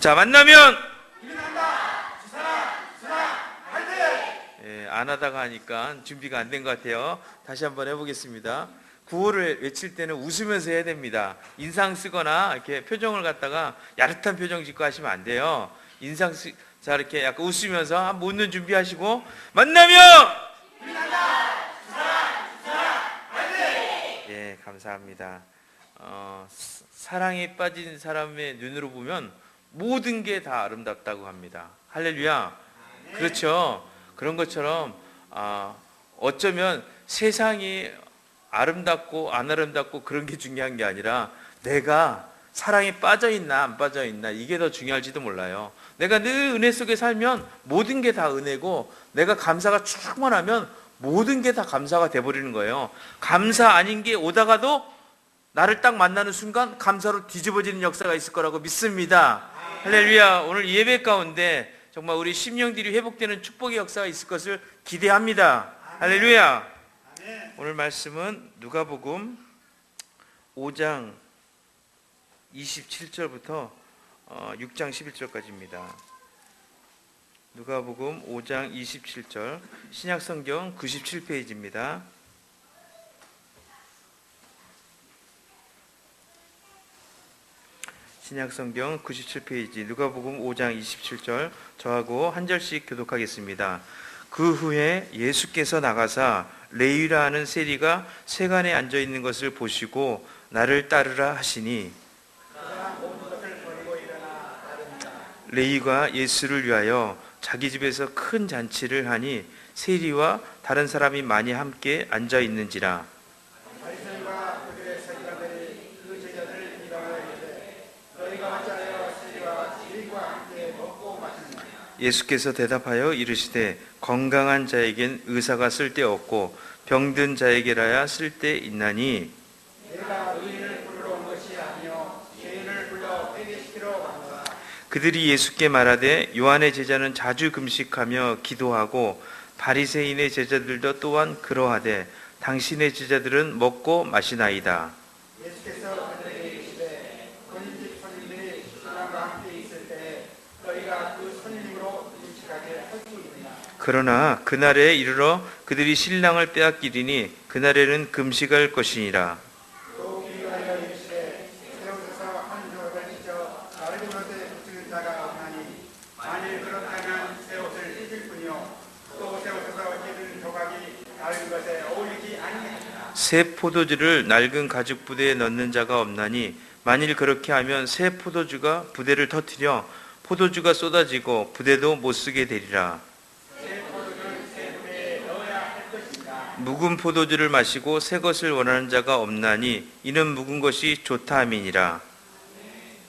자, 만나면 기린한다. 주사랑 화이팅. 예, 안 하다가 하니까 준비가 안 된 것 같아요. 다시 한번 해보겠습니다. 구호를 외칠 때는 웃으면서 해야 됩니다. 인상 쓰거나 이렇게 표정을 갖다가 야릇한 표정 짓고 하시면 안 돼요. 자, 이렇게 약간 웃으면서 한번 웃는 준비하시고, 만나면 기린한다. 주사랑 화이팅. 예, 감사합니다. 사랑에 빠진 사람의 눈으로 보면 모든 게 다 아름답다고 합니다. 할렐루야. 그렇죠. 그런 것처럼 어쩌면 세상이 아름답고 안 아름답고 그런 게 중요한 게 아니라 내가 사랑에 빠져 있나 안 빠져 있나 이게 더 중요할지도 몰라요. 내가 늘 은혜 속에 살면 모든 게 다 은혜고, 내가 감사가 충만하면 모든 게 다 감사가 돼버리는 거예요. 감사 아닌 게 오다가도 나를 딱 만나는 순간 감사로 뒤집어지는 역사가 있을 거라고 믿습니다. 할렐루야. 오늘 예배 가운데 정말 우리 심령들이 회복되는 축복의 역사가 있을 것을 기대합니다. 할렐루야. 오늘 말씀은 누가복음 5장 27절부터 6장 11절까지입니다. 누가복음 5장 27절, 신약성경 97페이지입니다. 신약성경 97페이지 누가복음 5장 27절, 저하고 한 절씩 교독하겠습니다. 그 후에 예수께서 나가사 레위라 하는 세리가 세간에 앉아 있는 것을 보시고 나를 따르라 하시니, 레위가 예수를 위하여 자기 집에서 큰 잔치를 하니 세리와 다른 사람이 많이 함께 앉아 있는지라. 예수께서 대답하여 이르시되 건강한 자에겐 의사가 쓸데없고 병든 자에게라야 쓸데있나니, 내가 의인을 부르러 온 것이 아니요 죄인을 불러 회개시키러 왔노라. 그들이 예수께 말하되 요한의 제자는 자주 금식하며 기도하고 바리새인의 제자들도 또한 그러하되 당신의 제자들은 먹고 마시나이다. 예수께서 그들에게 이르시되 본인집 손님들이 신랑과 함께 있을 때 너희가 그 손님으로 금식하게 할 수 있느냐. 그러나 그날에 이르러 그들이 신랑을 빼앗기리니 그날에는 금식할 것이니라. 또 비유하여 이르시되 세우소서 한 조각을 찢어 다른 옷에 붙이는 자가 없나니 만일 그렇다면 새 옷을 찢을 뿐이요 또 세우소서 찢은 조각이 다른 것에 어울리지 아니하니라. 새 포도주를 낡은 가죽 부대에 넣는 자가 없나니 만일 그렇게 하면 새 포도주가 부대를 터뜨려 포도주가 쏟아지고 부대도 못 쓰게 되리라. 묵은 포도주를 마시고 새 것을 원하는 자가 없나니 이는 묵은 것이 좋다 함이니라.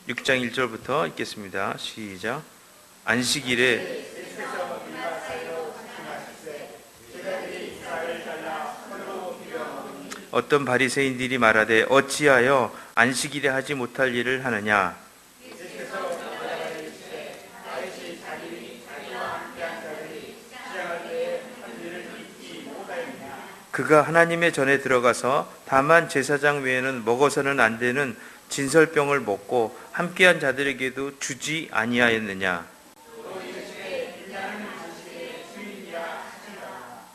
6장 1절부터 읽겠습니다. 시작. 안식일에 어떤 바리새인들이 말하되 어찌하여 안식일에 하지 못할 일을 하느냐. 그가 하나님의 전에 들어가서 다만 제사장 외에는 먹어서는 안 되는 진설병을 먹고 함께한 자들에게도 주지 아니하였느냐.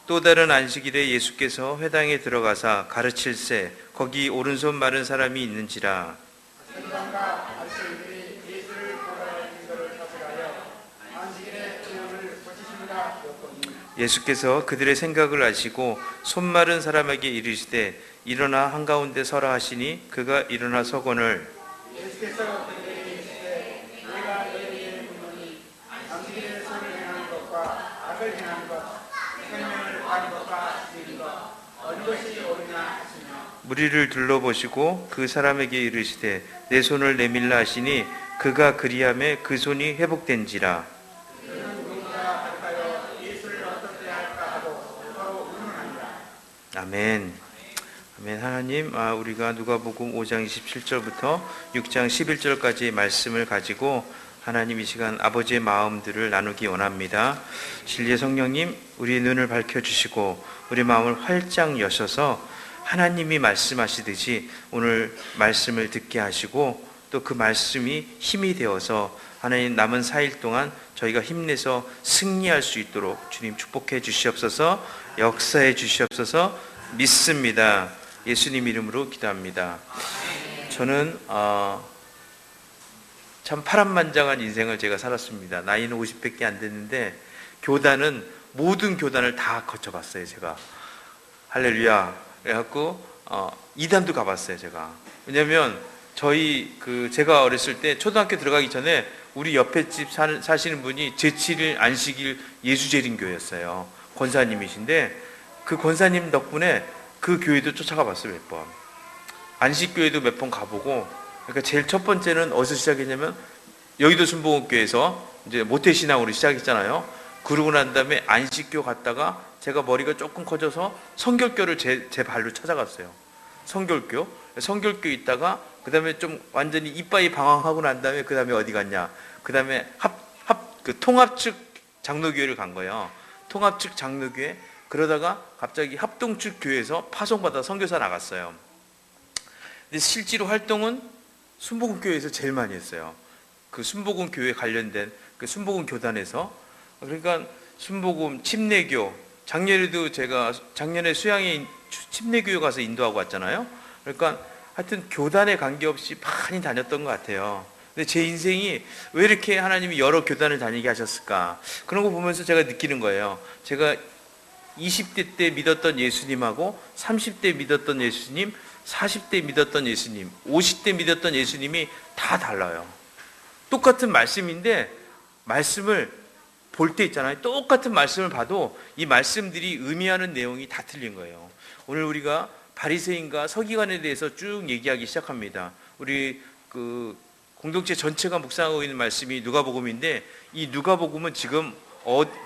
또 다른 안식일에 예수께서 회당에 들어가사 가르칠새 거기 오른손 마른 사람이 있는지라. 예수께서 그들의 생각을 아시고 손 마른 사람에게 이르시되 일어나 한가운데 서라 하시니 그가 일어나 서거늘. 예수께서 그들에게 이르시되 내가 너희에게 묻노니 안식일에 선을 행하는 것과 악을 행하는 것, 생명을 구하는 것과 죽이는 것 어느 것이 옳으냐 하시며, 무리를 둘러보시고 그 사람에게 이르시되 내 손을 내밀라 하시니 그가 그리하매 그 손이 회복된지라. 아멘. 아멘. 하나님, 우리가 누가복음 5장 27절부터 6장 11절까지의 말씀을 가지고 하나님 이 시간 아버지의 마음들을 나누기 원합니다. 진리의 성령님, 우리의 눈을 밝혀주시고 우리 마음을 활짝 여셔서 하나님이 말씀하시듯이 오늘 말씀을 듣게 하시고 또 그 말씀이 힘이 되어서 하나님 남은 4일 동안 저희가 힘내서 승리할 수 있도록 주님 축복해 주시옵소서, 역사해 주시옵소서. 믿습니다. 예수님 이름으로 기도합니다. 저는 참 파란만장한 인생을 제가 살았습니다. 나이는 50밖에 안 됐는데 교단은 모든 교단을 다 거쳐봤어요. 제가 할렐루야. 그래갖고 이단도 가봤어요. 제가. 왜냐하면 제가 어렸을 때 초등학교 들어가기 전에 우리 옆에 집 사시는 분이 제7일 안식일 예수재림교였어요. 권사님이신데 그 권사님 덕분에 그 교회도 쫓아가 봤어요. 몇 번. 안식교회도 몇 번 가보고. 그러니까 제일 첫 번째는 어디서 시작했냐면 여의도 순복음교회에서 이제 모태신앙으로 시작했잖아요. 그러고 난 다음에 안식교 갔다가 제가 머리가 조금 커져서 성결교를 제 발로 찾아갔어요. 성결교 있다가 그 다음에 좀 완전히 이빠이 방황하고 난 다음에 그 다음에 어디 갔냐? 그 다음에 통합측 장로교회를 간 거예요. 통합측 장로교회. 그러다가 갑자기 합동측 교회에서 파송받아 선교사 나갔어요. 근데 실제로 활동은 순복음교회에서 제일 많이 했어요. 그 순복음교회 관련된 그 순복음 교단에서. 그러니까 순복음 침례교, 작년에 수양에 침례교회 가서 인도하고 왔잖아요. 그러니까 하여튼 교단에 관계없이 많이 다녔던 것 같아요. 근데 제 인생이 왜 이렇게 하나님이 여러 교단을 다니게 하셨을까? 그런 거 보면서 제가 느끼는 거예요. 제가 20대 때 믿었던 예수님하고 30대 믿었던 예수님, 40대 믿었던 예수님, 50대 믿었던 예수님이 다 달라요. 똑같은 말씀인데 말씀을 볼 때 있잖아요. 똑같은 말씀을 봐도 이 말씀들이 의미하는 내용이 다 틀린 거예요. 오늘 우리가 바리새인과 서기관에 대해서 쭉 얘기하기 시작합니다. 우리 그 공동체 전체가 묵상하고 있는 말씀이 누가복음인데 이 누가복음은 지금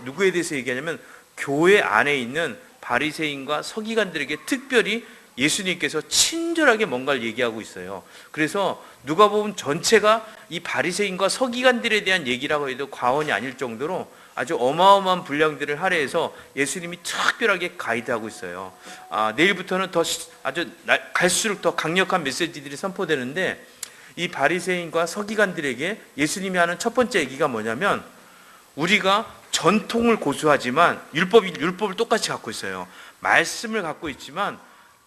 누구에 대해서 얘기하냐면 교회 안에 있는 바리새인과 서기관들에게 특별히 예수님께서 친절하게 뭔가를 얘기하고 있어요. 그래서 누가복음 전체가 이 바리새인과 서기관들에 대한 얘기라고 해도 과언이 아닐 정도로 아주 어마어마한 분량들을 할애해서 예수님이 특별하게 가이드하고 있어요. 내일부터는 갈수록 더 강력한 메시지들이 선포되는데 이 바리새인과 서기관들에게 예수님이 하는 첫 번째 얘기가 뭐냐면 우리가 전통을 고수하지만 율법을 똑같이 갖고 있어요. 말씀을 갖고 있지만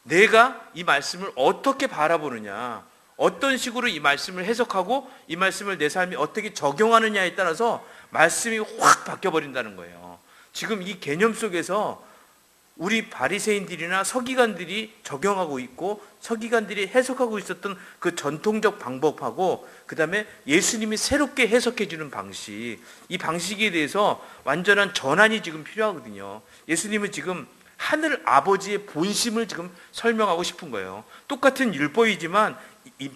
내가 이 말씀을 어떻게 바라보느냐, 어떤 식으로 이 말씀을 해석하고 이 말씀을 내 삶에 어떻게 적용하느냐에 따라서 말씀이 확 바뀌어버린다는 거예요. 지금 이 개념 속에서 우리 바리새인들이나 서기관들이 적용하고 있고 서기관들이 해석하고 있었던 그 전통적 방법하고 그 다음에 예수님이 새롭게 해석해 주는 방식, 이 방식에 대해서 완전한 전환이 지금 필요하거든요. 예수님은 지금 하늘 아버지의 본심을 지금 설명하고 싶은 거예요. 똑같은 율법이지만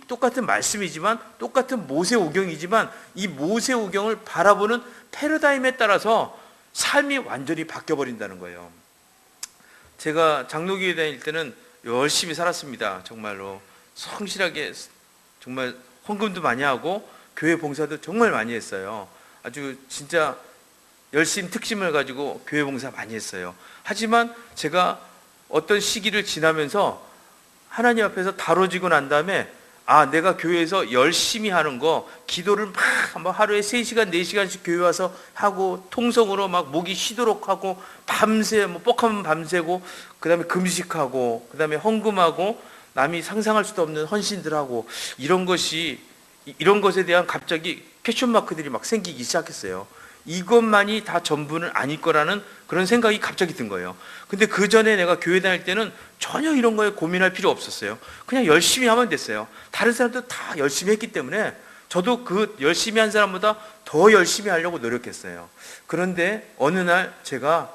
똑같은 말씀이지만 똑같은 모세오경이지만 이 모세오경을 바라보는 패러다임에 따라서 삶이 완전히 바뀌어버린다는 거예요. 제가 장로교회 다닐 때는 열심히 살았습니다. 정말로 성실하게 정말 헌금도 많이 하고 교회 봉사도 정말 많이 했어요. 아주 진짜 열심 특심을 가지고 교회 봉사 많이 했어요. 하지만 제가 어떤 시기를 지나면서 하나님 앞에서 다뤄지고 난 다음에 내가 교회에서 열심히 하는 거, 기도를 막 하루에 3시간, 4시간씩 교회 와서 하고, 통성으로 막 목이 쉬도록 하고, 밤새, 뻑하면 밤새고, 그 다음에 금식하고, 그 다음에 헌금하고, 남이 상상할 수도 없는 헌신들하고, 이런 것에 대한 갑자기 퀘션마크들이 막 생기기 시작했어요. 이것만이 다 전부는 아닐 거라는 그런 생각이 갑자기 든 거예요. 근데 그 전에 내가 교회 다닐 때는 전혀 이런 거에 고민할 필요 없었어요. 그냥 열심히 하면 됐어요. 다른 사람도 다 열심히 했기 때문에 저도 그 열심히 한 사람보다 더 열심히 하려고 노력했어요. 그런데 어느 날 제가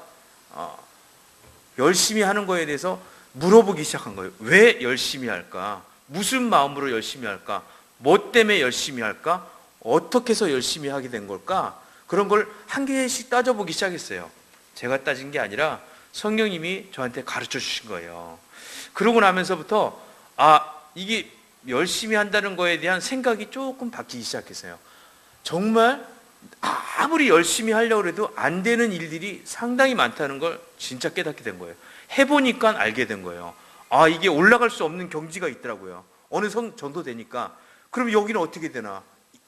열심히 하는 거에 대해서 물어보기 시작한 거예요. 왜 열심히 할까? 무슨 마음으로 열심히 할까? 뭐 때문에 열심히 할까? 어떻게 해서 열심히 하게 된 걸까? 그런 걸 한 개씩 따져보기 시작했어요. 제가 따진 게 아니라 성령님이 저한테 가르쳐 주신 거예요. 그러고 나면서부터 이게 열심히 한다는 거에 대한 생각이 조금 바뀌기 시작했어요. 정말 아무리 열심히 하려고 해도 안 되는 일들이 상당히 많다는 걸 진짜 깨닫게 된 거예요. 해보니까 알게 된 거예요. 이게 올라갈 수 없는 경지가 있더라고요. 어느 정도 되니까. 그럼 여기는 어떻게 되나?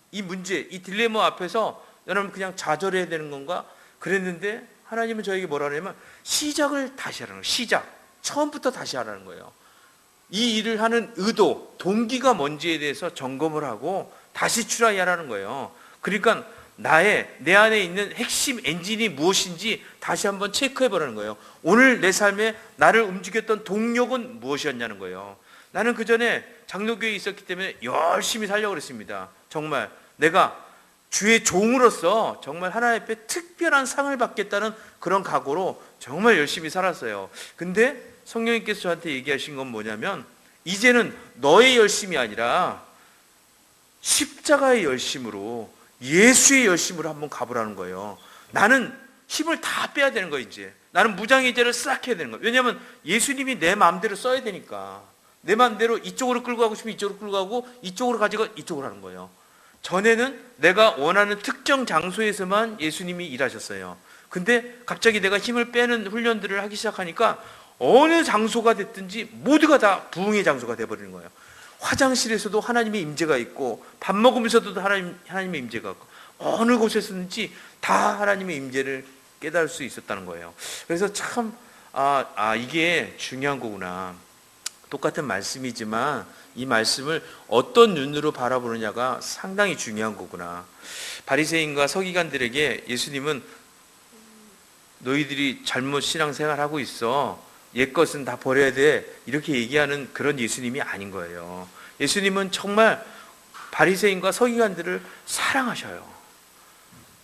이 문제, 이 딜레마 앞에서 여러분 그냥 좌절해야 되는 건가? 그랬는데 하나님은 저에게 뭐라 하냐면 시작을 다시 하라는 거예요. 시작. 처음부터 다시 하라는 거예요. 이 일을 하는 의도, 동기가 뭔지에 대해서 점검을 하고 다시 트라이하라는 거예요. 그러니까 내 안에 있는 핵심 엔진이 무엇인지 다시 한번 체크해 보라는 거예요. 오늘 내 삶에 나를 움직였던 동력은 무엇이었냐는 거예요. 나는 그 전에 장로교회에 있었기 때문에 열심히 살려고 그랬습니다. 정말 내가 주의 종으로서 정말 하나님 앞에 특별한 상을 받겠다는 그런 각오로 정말 열심히 살았어요. 근데 성령님께서 저한테 얘기하신 건 뭐냐면 이제는 너의 열심이 아니라 십자가의 열심으로, 예수의 열심으로 한번 가보라는 거예요. 나는 힘을 다 빼야 되는 거예요. 이제 나는 무장의제를 싹 해야 되는 거예요. 왜냐하면 예수님이 내 마음대로 써야 되니까. 내 마음대로 이쪽으로 끌고 가고 싶으면 이쪽으로 끌고 가고, 이쪽으로 가지고 이쪽으로 하는 거예요. 전에는 내가 원하는 특정 장소에서만 예수님이 일하셨어요. 근데 갑자기 내가 힘을 빼는 훈련들을 하기 시작하니까 어느 장소가 됐든지 모두가 다 부흥의 장소가 돼버리는 거예요. 화장실에서도 하나님의 임재가 있고, 밥 먹으면서도 하나님의 임재가 있고, 어느 곳에서든지 다 하나님의 임재를 깨달을 수 있었다는 거예요. 그래서 참 이게 중요한 거구나. 똑같은 말씀이지만 이 말씀을 어떤 눈으로 바라보느냐가 상당히 중요한 거구나. 바리새인과 서기관들에게 예수님은 너희들이 잘못 신앙생활하고 있어, 옛것은 다 버려야 돼, 이렇게 얘기하는 그런 예수님이 아닌 거예요. 예수님은 정말 바리새인과 서기관들을 사랑하셔요.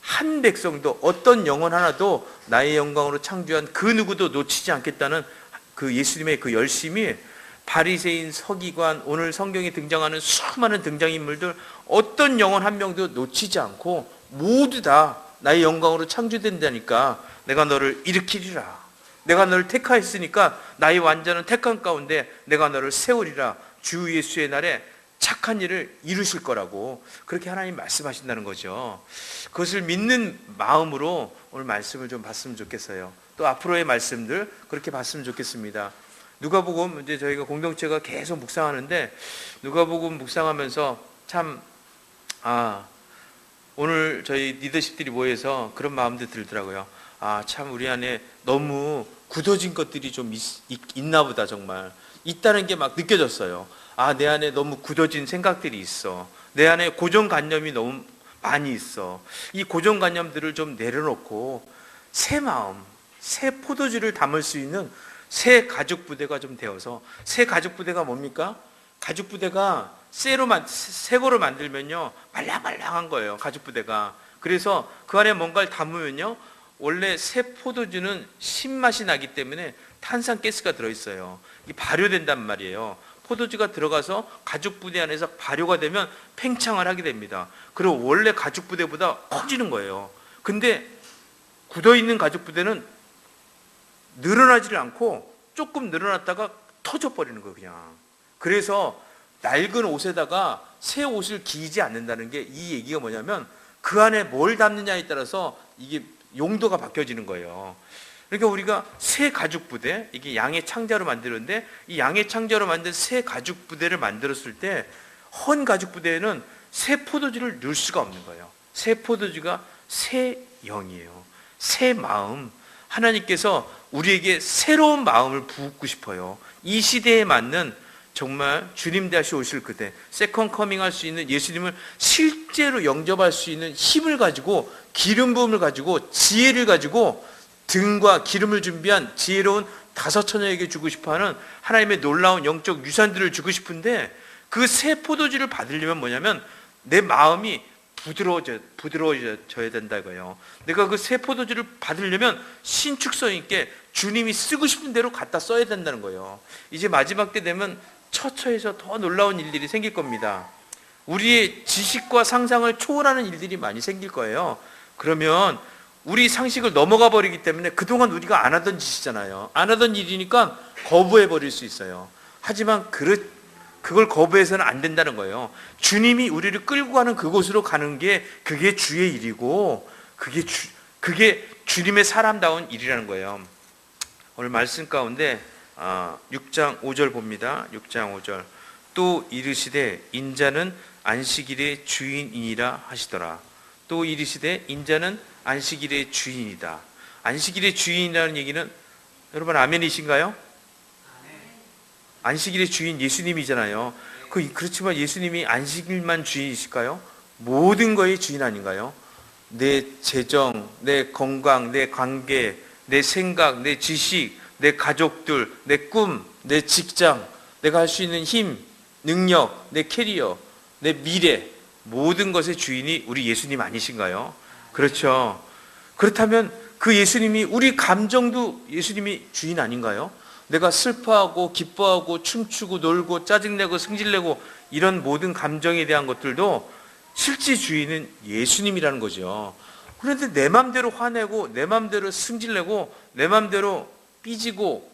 한 백성도, 어떤 영혼 하나도 나의 영광으로 창조한 그 누구도 놓치지 않겠다는 그 예수님의 그 열심이 바리새인, 서기관, 오늘 성경에 등장하는 수많은 등장인물들 어떤 영혼 한 명도 놓치지 않고 모두 다 나의 영광으로 창조된다니까 내가 너를 일으키리라. 내가 너를 택하였으니까 나의 완전한 택한 가운데 내가 너를 세우리라. 주 예수의 날에 착한 일을 이루실 거라고 그렇게 하나님 말씀하신다는 거죠. 그것을 믿는 마음으로 오늘 말씀을 좀 봤으면 좋겠어요. 또 앞으로의 말씀들 그렇게 봤으면 좋겠습니다. 누가복음, 이제 저희가 공동체가 계속 묵상하는데 누가복음 묵상하면서 참 오늘 저희 리더십들이 모여서 그런 마음도 들더라고요. 참 우리 안에 너무 굳어진 것들이 좀 있나 보다. 정말 있다는 게 막 느껴졌어요. 내 안에 너무 굳어진 생각들이 있어. 내 안에 고정관념이 너무 많이 있어. 이 고정관념들을 좀 내려놓고 새 마음, 새 포도주를 담을 수 있는 새 가죽부대가 좀 되어서, 새 가죽부대가 뭡니까? 가죽부대가 새거로 만들면요 말랑말랑한 거예요, 가죽부대가. 그래서 그 안에 뭔가를 담으면요, 원래 새 포도주는 신맛이 나기 때문에 탄산가스가 들어있어요. 이게 발효된단 말이에요. 포도주가 들어가서 가죽부대 안에서 발효가 되면 팽창을 하게 됩니다. 그리고 원래 가죽부대보다 커지는 거예요. 근데 굳어있는 가죽부대는 늘어나지를 않고 조금 늘어났다가 터져버리는 거예요, 그냥. 그래서 낡은 옷에다가 새 옷을 기이지 않는다는 게 이 얘기가 뭐냐면 그 안에 뭘 담느냐에 따라서 이게 용도가 바뀌어지는 거예요. 그러니까 우리가 새 가죽부대, 이게 양의 창자로 만드는데 이 양의 창자로 만든 새 가죽부대를 만들었을 때 헌 가죽부대에는 새 포도주를 넣을 수가 없는 거예요. 새 포도주가 새 영이에요. 새 마음. 하나님께서 우리에게 새로운 마음을 부고 싶어요. 이 시대에 맞는 정말 주님 다시 오실 그때 세컨 커밍 할 수 있는 예수님을 실제로 영접할 수 있는 힘을 가지고, 기름 부음을 가지고, 지혜를 가지고 등과 기름을 준비한 지혜로운 다섯 처녀에게 주고 싶어하는 하나님의 놀라운 영적 유산들을 주고 싶은데, 그 새 포도주를 받으려면 뭐냐면 내 마음이 부드러워져야 된다 이거예요. 내가 그 새 포도주를 받으려면 신축성 있게 주님이 쓰고 싶은 대로 갖다 써야 된다는 거예요. 이제 마지막 때 되면 처처에서 더 놀라운 일들이 생길 겁니다. 우리의 지식과 상상을 초월하는 일들이 많이 생길 거예요. 그러면 우리 상식을 넘어가 버리기 때문에 그동안 우리가 안 하던 짓이잖아요. 안 하던 일이니까 거부해 버릴 수 있어요. 하지만 그걸 거부해서는 안 된다는 거예요. 주님이 우리를 끌고 가는 그곳으로 가는 게 그게 주의 일이고 그게 주님의 사람다운 일이라는 거예요. 오늘 말씀 가운데 6장 5절 봅니다. 6장 5절. 또 이르시되 인자는 안식일의 주인이라 하시더라. 또 이르시되 인자는 안식일의 주인이다. 안식일의 주인이라는 얘기는 여러분 아멘이신가요? 안식일의 주인 예수님이잖아요. 그렇지만 예수님이 안식일만 주인이실까요? 모든 거의 주인 아닌가요? 내 재정, 내 건강, 내 관계, 내 생각, 내 지식, 내 가족들, 내 꿈, 내 직장, 내가 할 수 있는 힘, 능력, 내 캐리어, 내 미래, 모든 것의 주인이 우리 예수님 아니신가요? 그렇죠. 그렇다면 그 예수님이 우리 감정도 예수님이 주인 아닌가요? 내가 슬퍼하고 기뻐하고 춤추고 놀고 짜증내고 승질내고 이런 모든 감정에 대한 것들도 실제 주인은 예수님이라는 거죠. 그런데 내 맘대로 화내고 내 맘대로 승질내고 내 맘대로 삐지고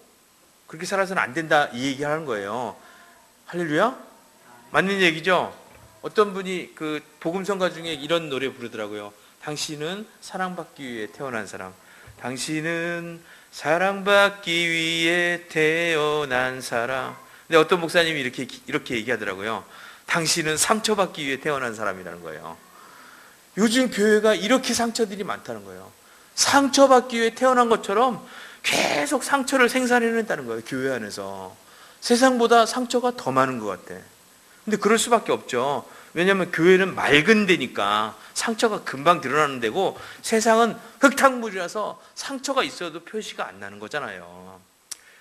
그렇게 살아서는 안 된다 이 얘기하는 거예요. 할렐루야? 맞는 얘기죠? 어떤 분이 그 복음성가 중에 이런 노래 부르더라고요. 당신은 사랑받기 위해 태어난 사람. 당신은 사랑받기 위해 태어난 사람. 근데 어떤 목사님이 이렇게 얘기하더라고요. 당신은 상처받기 위해 태어난 사람이라는 거예요. 요즘 교회가 이렇게 상처들이 많다는 거예요. 상처받기 위해 태어난 것처럼 계속 상처를 생산해낸다는 거예요. 교회 안에서. 세상보다 상처가 더 많은 것 같아. 근데 그럴 수밖에 없죠. 왜냐하면 교회는 맑은 데니까 상처가 금방 드러나는 데고 세상은 흙탕물이라서 상처가 있어도 표시가 안 나는 거잖아요.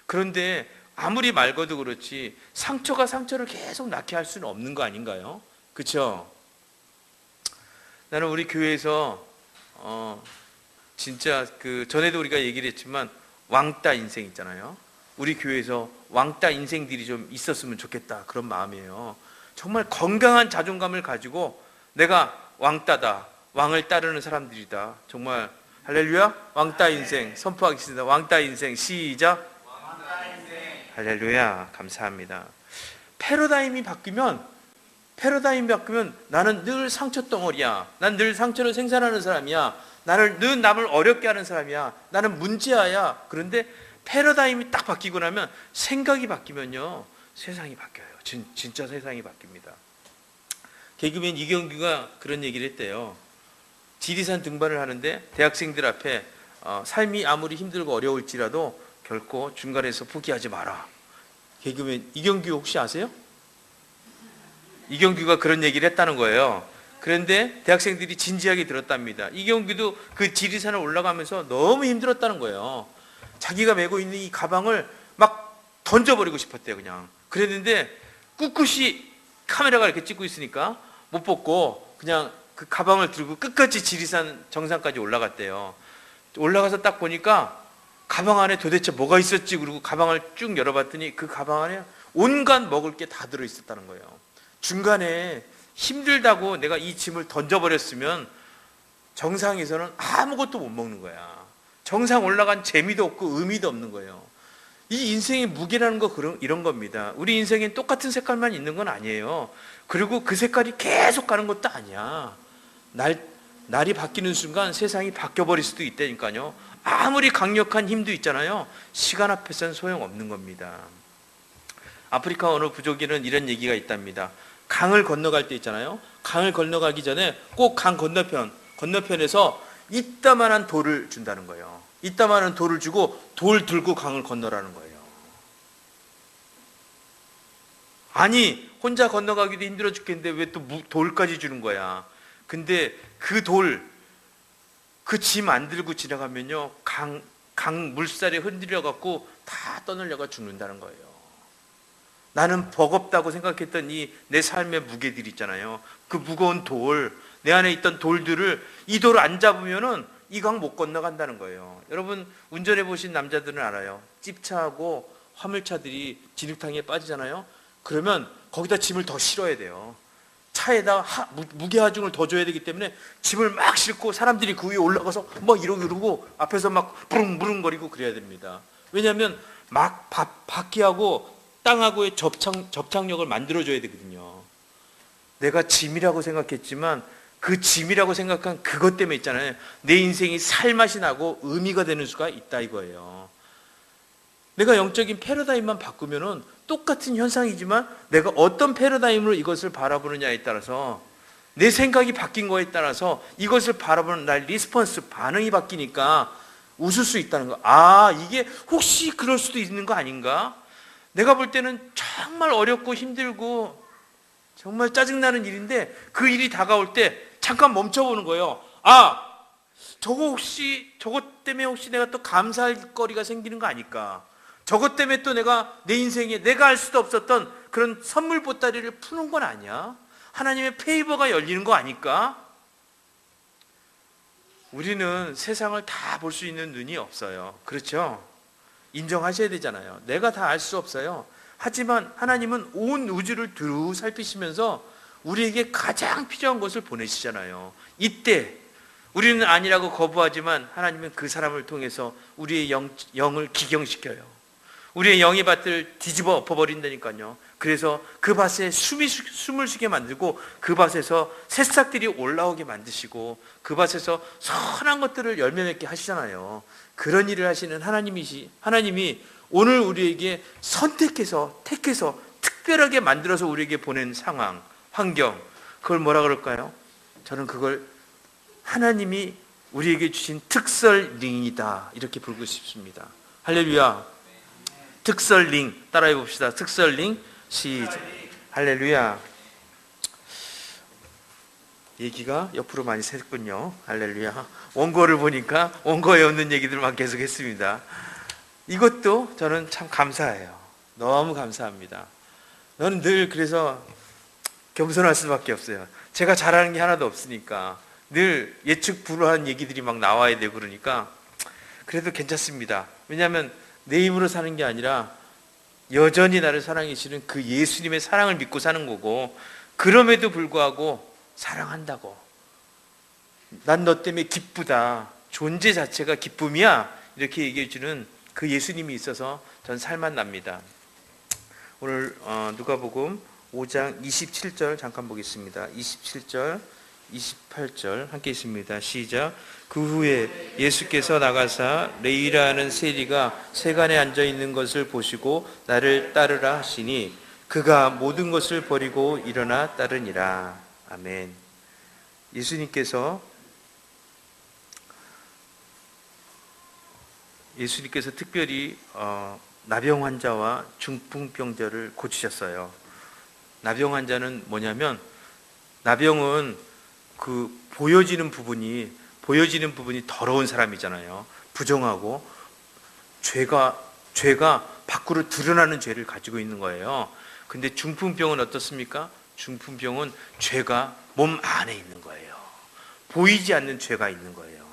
그런데 아무리 맑아도 그렇지 상처가 상처를 계속 낳게 할 수는 없는 거 아닌가요? 그렇죠? 나는 우리 교회에서 진짜 그 전에도 우리가 얘기를 했지만 왕따 인생 있잖아요. 우리 교회에서 왕따 인생들이 좀 있었으면 좋겠다 그런 마음이에요. 정말 건강한 자존감을 가지고 내가 왕따다, 왕을 따르는 사람들이다. 정말 할렐루야. 왕따 인생 선포하겠습니다. 왕따 인생 시작. 할렐루야. 감사합니다. 패러다임이 바뀌면 나는 늘 상처 덩어리야. 난 늘 상처를 생산하는 사람이야. 나는 늘 남을 어렵게 하는 사람이야. 나는 문제아야. 그런데 패러다임이 딱 바뀌고 나면 생각이 바뀌면요 세상이 바뀌어요. 진짜 세상이 바뀝니다. 개그맨 이경규가 그런 얘기를 했대요. 지리산 등반을 하는데 대학생들 앞에 삶이 아무리 힘들고 어려울지라도 결코 중간에서 포기하지 마라. 개그맨 이경규 혹시 아세요? 이경규가 그런 얘기를 했다는 거예요. 그런데 대학생들이 진지하게 들었답니다. 이경규도 그 지리산을 올라가면서 너무 힘들었다는 거예요. 자기가 메고 있는 이 가방을 막 던져버리고 싶었대요. 그냥 그랬는데 꿋꿋이 카메라가 이렇게 찍고 있으니까 못 벗고 그냥 그 가방을 들고 끝까지 지리산 정상까지 올라갔대요. 올라가서 딱 보니까 가방 안에 도대체 뭐가 있었지. 그리고 가방을 쭉 열어봤더니 그 가방 안에 온갖 먹을 게 다 들어있었다는 거예요. 중간에 힘들다고 내가 이 짐을 던져버렸으면 정상에서는 아무것도 못 먹는 거야. 정상 올라간 재미도 없고 의미도 없는 거예요. 이 인생의 무게라는 거 이런 겁니다. 우리 인생엔 똑같은 색깔만 있는 건 아니에요. 그리고 그 색깔이 계속 가는 것도 아니야. 날이 바뀌는 순간 세상이 바뀌어버릴 수도 있다니까요. 아무리 강력한 힘도 있잖아요. 시간 앞에서는 소용없는 겁니다. 아프리카 어느 부족에는 이런 얘기가 있답니다. 강을 건너갈 때 있잖아요. 강을 건너가기 전에 꼭 강 건너편에서 이따만한 돌을 준다는 거예요. 이따만한 돌을 주고 돌 들고 강을 건너라는 거예요. 아니 혼자 건너가기도 힘들어 죽겠는데 왜 또 돌까지 주는 거야. 근데 그 짐 안 들고 지나가면요 강 물살에 흔들려 갖고 다 떠늘려가 죽는다는 거예요. 나는 버겁다고 생각했던 이 내 삶의 무게들 있잖아요. 그 무거운 돌, 내 안에 있던 돌들을 이 돌을 안 잡으면은 이 강 못 건너간다는 거예요. 여러분 운전해 보신 남자들은 알아요. 찝차하고 화물차들이 진흙탕에 빠지잖아요. 그러면 거기다 짐을 더 실어야 돼요. 차에다 무게 하중을 더 줘야 되기 때문에 짐을 막 싣고 사람들이 그 위에 올라가서 막 이러고 앞에서 막 부릉부릉거리고 그래야 됩니다. 왜냐하면 막 바퀴하고 땅하고의 접착력을 만들어줘야 되거든요. 내가 짐이라고 생각했지만 그 짐이라고 생각한 그것 때문에 있잖아요. 내 인생이 살맛이 나고 의미가 되는 수가 있다 이거예요. 내가 영적인 패러다임만 바꾸면은 똑같은 현상이지만 내가 어떤 패러다임으로 이것을 바라보느냐에 따라서, 내 생각이 바뀐 거에 따라서 이것을 바라보는 나의 리스폰스, 반응이 바뀌니까 웃을 수 있다는 거. 아, 이게 혹시 그럴 수도 있는 거 아닌가? 내가 볼 때는 정말 어렵고 힘들고 정말 짜증나는 일인데 그 일이 다가올 때 잠깐 멈춰보는 거예요. 아, 저것 때문에 혹시 내가 또 감사할 거리가 생기는 거 아닐까? 저것 때문에 또 내가 내 인생에 내가 알 수도 없었던 그런 선물 보따리를 푸는 건 아니야? 하나님의 페이버가 열리는 거 아닐까? 우리는 세상을 다 볼 수 있는 눈이 없어요. 그렇죠? 인정하셔야 되잖아요. 내가 다 알 수 없어요. 하지만 하나님은 온 우주를 두루 살피시면서 우리에게 가장 필요한 것을 보내시잖아요. 이때 우리는 아니라고 거부하지만 하나님은 그 사람을 통해서 우리의 영을 기경시켜요. 우리의 영의 밭을 뒤집어 엎어버린다니까요. 그래서 그 밭에 숨을 쉬게 만들고 그 밭에서 새싹들이 올라오게 만드시고 그 밭에서 선한 것들을 열매 맺게 하시잖아요. 그런 일을 하시는 하나님이 오늘 우리에게 선택해서 택해서 특별하게 만들어서 우리에게 보낸 상황, 환경, 그걸 뭐라 그럴까요? 저는 그걸 하나님이 우리에게 주신 특설링이다, 이렇게 부르고 싶습니다. 할렐루야. 특설링 따라해 봅시다. 특설링 시작. 할렐루야. 얘기가 옆으로 많이 샜군요. 할렐루야. 원고를 보니까 원고에 없는 얘기들만 계속 했습니다. 이것도 저는 참 감사해요. 너무 감사합니다. 저는 늘 그래서 겸손할 수밖에 없어요. 제가 잘하는 게 하나도 없으니까 늘 예측 불허한 얘기들이 막 나와야 되고 그러니까 그래도 괜찮습니다. 왜냐하면 내 힘으로 사는 게 아니라 여전히 나를 사랑해 주시는 그 예수님의 사랑을 믿고 사는 거고, 그럼에도 불구하고 사랑한다고, 난 너 때문에 기쁘다, 존재 자체가 기쁨이야, 이렇게 얘기해 주는 그 예수님이 있어서 전 살만 납니다. 오늘 누가복음 5장 27절 잠깐 보겠습니다. 27절 28절 함께 있습니다. 시작. 그 후에 예수께서 나가사 레위라는 세리가 세간에 앉아 있는 것을 보시고 나를 따르라 하시니 그가 모든 것을 버리고 일어나 따르니라. 아멘. 예수님께서 특별히 나병 환자와 중풍병자를 고치셨어요. 나병 환자는 뭐냐면, 나병은 그 보여지는 부분이 더러운 사람이잖아요. 부정하고 죄가 밖으로 드러나는 죄를 가지고 있는 거예요. 근데 중풍병은 어떻습니까? 중풍병은 죄가 몸 안에 있는 거예요. 보이지 않는 죄가 있는 거예요.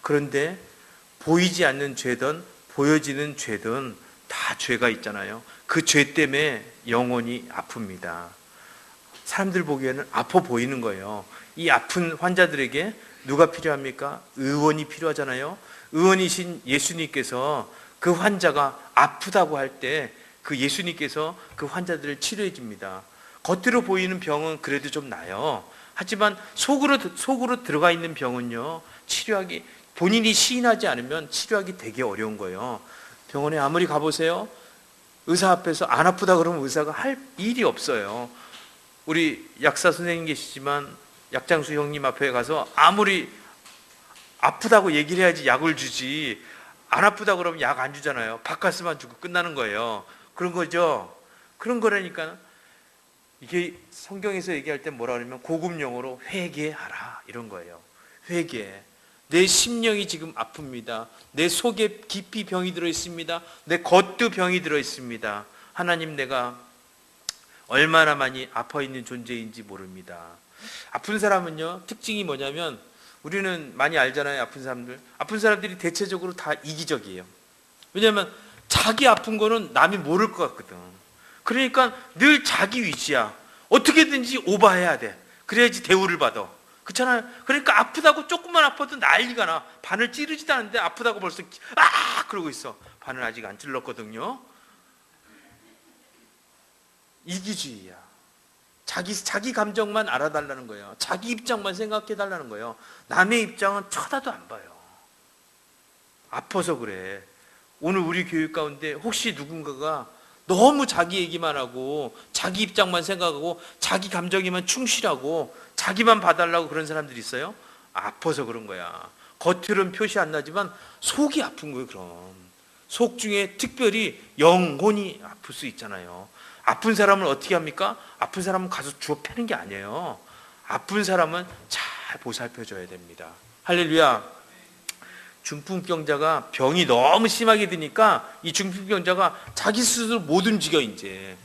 그런데 보이지 않는 죄든 보여지는 죄든 다 죄가 있잖아요. 그 죄 때문에 영혼이 아픕니다. 사람들 보기에는 아파 보이는 거예요. 이 아픈 환자들에게 누가 필요합니까? 의원이 필요하잖아요. 의원이신 예수님께서 그 환자가 아프다고 할 때 그 예수님께서 그 환자들을 치료해 줍니다. 겉으로 보이는 병은 그래도 좀 나아요. 하지만 속으로 들어가 있는 병은요, 치료하기, 본인이 시인하지 않으면 치료하기 되게 어려운 거예요. 병원에 아무리 가보세요. 의사 앞에서 안 아프다 그러면 의사가 할 일이 없어요. 우리 약사 선생님 계시지만 약장수 형님 앞에 가서 아무리 아프다고 얘기를 해야지 약을 주지, 안 아프다 그러면 약 안 주잖아요. 바카스만 주고 끝나는 거예요. 그런 거죠. 그런 거라니까. 이게 성경에서 얘기할 때 뭐라 그러면 고급 용어로 회개하라, 이런 거예요. 회개. 내 심령이 지금 아픕니다. 내 속에 깊이 병이 들어 있습니다. 내 겉도 병이 들어 있습니다. 하나님, 내가 얼마나 많이 아파 있는 존재인지 모릅니다. 아픈 사람은요, 특징이 뭐냐면, 우리는 많이 알잖아요. 아픈 사람들이 대체적으로 다 이기적이에요. 왜냐하면 자기 아픈 거는 남이 모를 것 같거든. 그러니까 늘 자기 위치야. 어떻게든지 오버해야 돼. 그래야지 대우를 받아. 그렇잖아요. 그러니까 아프다고 조금만 아파도 난리가 나. 바늘 찌르지도 않는데 아프다고 벌써 그러고 있어. 바늘 아직 안 찔렀거든요. 이기주의야. 자기 감정만 알아달라는 거예요. 자기 입장만 생각해달라는 거예요. 남의 입장은 쳐다도 안 봐요. 아파서 그래. 오늘 우리 교육 가운데 혹시 누군가가 너무 자기 얘기만 하고 자기 입장만 생각하고 자기 감정에만 충실하고 자기만 봐달라고 그런 사람들이 있어요? 아파서 그런 거야. 겉으로는 표시 안 나지만 속이 아픈 거예요. 그럼 속 중에 특별히 영혼이 아플 수 있잖아요. 아픈 사람을 어떻게 합니까? 아픈 사람은 가서 주워 패는 게 아니에요. 아픈 사람은 잘 보살펴줘야 됩니다. 할렐루야. 중풍병자가 병이 너무 심하게 드니까 이 중풍병자가 자기 스스로 못 움직여. 이제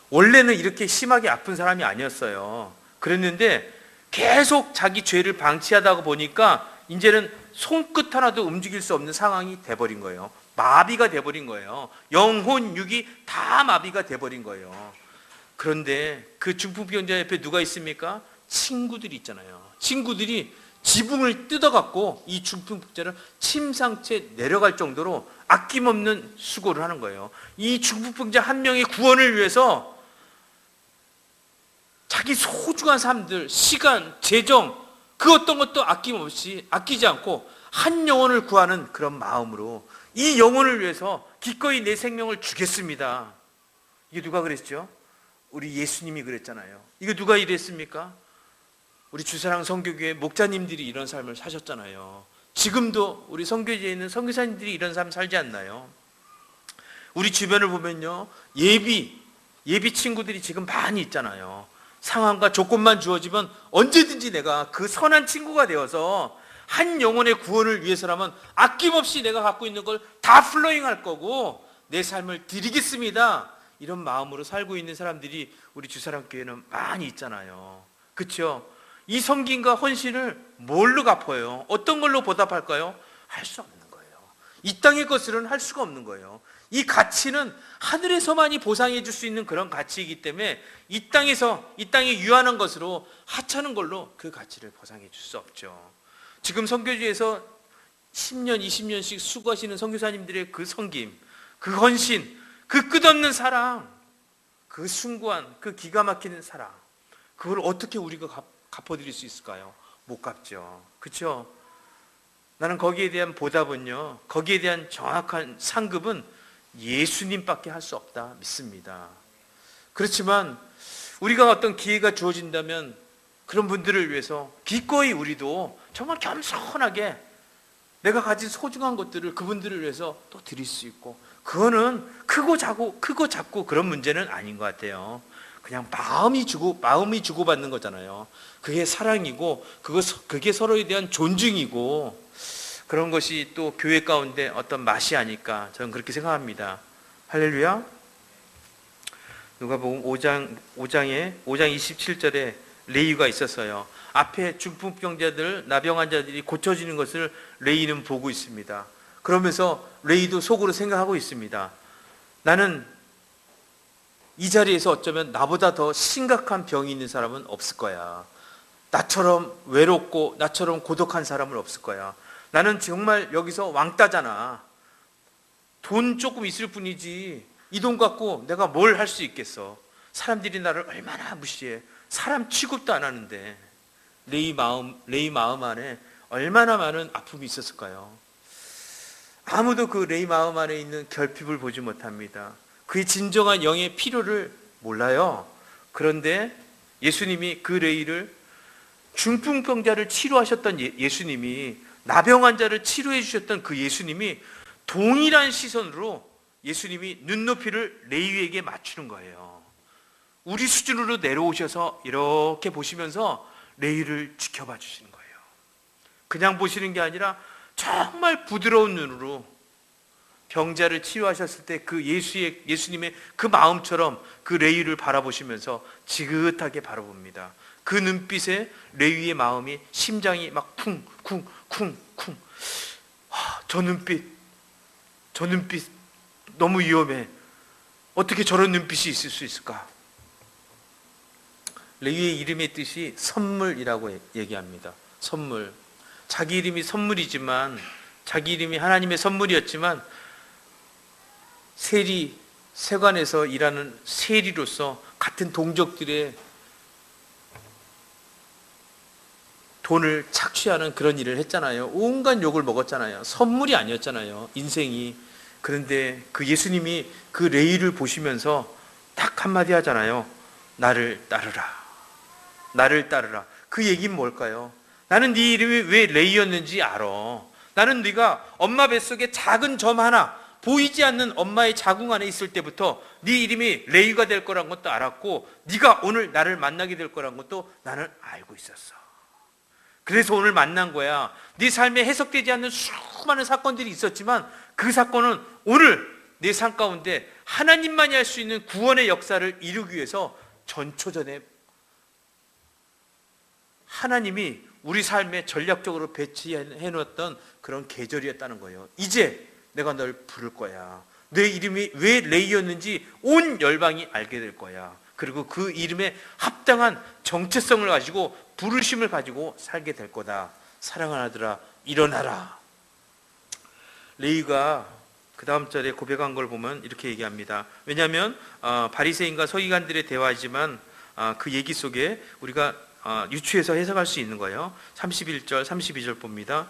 원래는 이렇게 심하게 아픈 사람이 아니었어요. 그랬는데 계속 자기 죄를 방치하다 보니까 이제는 손끝 하나도 움직일 수 없는 상황이 돼버린 거예요. 마비가 돼버린 거예요. 영혼, 육이 다 마비가 돼버린 거예요. 그런데 그 중풍병자 옆에 누가 있습니까? 친구들이 있잖아요. 친구들이 지붕을 뜯어갖고 이 중풍병자를 침상채 내려갈 정도로 아낌없는 수고를 하는 거예요. 이 중풍병자 한 명의 구원을 위해서 자기 소중한 삶들, 시간, 재정, 그 어떤 것도 아낌없이 아끼지 않고 한 영혼을 구하는 그런 마음으로 이 영혼을 위해서 기꺼이 내 생명을 주겠습니다. 이게 누가 그랬죠? 우리 예수님이 그랬잖아요. 이거 누가 이랬습니까? 우리 주사랑 선교교회 목자님들이 이런 삶을 사셨잖아요. 지금도 우리 선교지에 있는 선교사님들이 이런 삶 살지 않나요? 우리 주변을 보면요, 예비 친구들이 지금 많이 있잖아요. 상황과 조건만 주어지면 언제든지 내가 그 선한 친구가 되어서 한 영혼의 구원을 위해서라면 아낌없이 내가 갖고 있는 걸 다 플로잉할 거고 내 삶을 드리겠습니다. 이런 마음으로 살고 있는 사람들이 우리 주사랑교회는 많이 있잖아요. 그렇죠? 이 섬김과 헌신을 뭘로 갚아요? 어떤 걸로 보답할까요? 할 수 없는 거예요. 이 땅의 것으로는 할 수가 없는 거예요. 이 가치는 하늘에서만이 보상해 줄 수 있는 그런 가치이기 때문에 이 땅에 유한한 것으로 하찮은 걸로 그 가치를 보상해 줄 수 없죠. 지금 선교지에서 10년, 20년씩 수고하시는 선교사님들의 그 섬김, 그 헌신, 그 끝없는 사랑, 그 숭고한, 그 기가 막히는 사랑, 그걸 어떻게 우리가 갚아드릴 수 있을까요? 못 갚죠. 그렇죠? 나는 거기에 대한 보답은요, 거기에 대한 정확한 상급은 예수님밖에 할 수 없다 믿습니다. 그렇지만 우리가 어떤 기회가 주어진다면 그런 분들을 위해서 기꺼이 우리도 정말 겸손하게 내가 가진 소중한 것들을 그분들을 위해서 또 드릴 수 있고, 그거는 크고 작고 그런 문제는 아닌 것 같아요. 그냥 마음이 주고받는 거잖아요. 그게 사랑이고 그게 서로에 대한 존중이고, 그런 것이 또 교회 가운데 어떤 맛이 아닐까 저는 그렇게 생각합니다. 할렐루야. 누가복음 5장 27절에 레위가 있었어요. 앞에 중풍병자들, 나병 환자들이 고쳐지는 것을 레위는 보고 있습니다. 그러면서 레위도 속으로 생각하고 있습니다. 나는 이 자리에서 어쩌면 나보다 더 심각한 병이 있는 사람은 없을 거야. 나처럼 외롭고 나처럼 고독한 사람은 없을 거야. 나는 정말 여기서 왕따잖아. 돈 조금 있을 뿐이지 이 돈 갖고 내가 뭘 할 수 있겠어. 사람들이 나를 얼마나 무시해. 사람 취급도 안 하는데. 레위 마음 안에 얼마나 많은 아픔이 있었을까요? 아무도 그 레위 마음 안에 있는 결핍을 보지 못합니다. 그의 진정한 영의 필요를 몰라요. 그런데 예수님이 그 레위를, 중풍병자를 치료하셨던 예수님이, 나병 환자를 치료해 주셨던 그 예수님이 동일한 시선으로 예수님이 눈높이를 레위에게 맞추는 거예요. 우리 수준으로 내려오셔서 이렇게 보시면서 레위를 지켜봐 주시는 거예요. 그냥 보시는 게 아니라 정말 부드러운 눈으로 병자를 치료하셨을 때 그 예수님의 그 마음처럼 그 레위를 바라보시면서 지긋하게 바라봅니다. 그 눈빛에 레위의 마음이, 심장이 막 쿵쿵쿵쿵. 저 눈빛 너무 위험해. 어떻게 저런 눈빛이 있을 수 있을까? 레위의 이름의 뜻이 선물이라고 얘기합니다. 선물. 자기 이름이 선물이지만, 자기 이름이 하나님의 선물이었지만, 세관에서 일하는 세리로서 같은 동족들의 돈을 착취하는 그런 일을 했잖아요. 온갖 욕을 먹었잖아요. 선물이 아니었잖아요, 인생이. 그런데 그 예수님이 그 레위를 보시면서 딱 한마디 하잖아요. 나를 따르라. 나를 따르라. 그 얘기는 뭘까요? 나는 네 이름이 왜 레위였는지 알아. 나는 네가 엄마 뱃속에 작은 점 하나, 보이지 않는 엄마의 자궁 안에 있을 때부터 네 이름이 레위가 될 거란 것도 알았고, 네가 오늘 나를 만나게 될 거란 것도 나는 알고 있었어. 그래서 오늘 만난 거야. 네 삶에 해석되지 않는 수많은 사건들이 있었지만 그 사건은 오늘 내 삶 가운데 하나님만이 할 수 있는 구원의 역사를 이루기 위해서 전초전에 하나님이 우리 삶에 전략적으로 배치해 놓았던 그런 계절이었다는 거예요. 이제 내가 널 부를 거야. 내 이름이 왜 레이였는지 온 열방이 알게 될 거야. 그리고 그 이름에 합당한 정체성을 가지고 부르심을 가지고 살게 될 거다. 사랑하는 아들아, 일어나라. 레위가 그 다음 절에 고백한 걸 보면 이렇게 얘기합니다. 왜냐하면 바리새인과 서기관들의 대화이지만 그 얘기 속에 우리가 유추해서 해석할 수 있는 거예요. 31절, 32절 봅니다.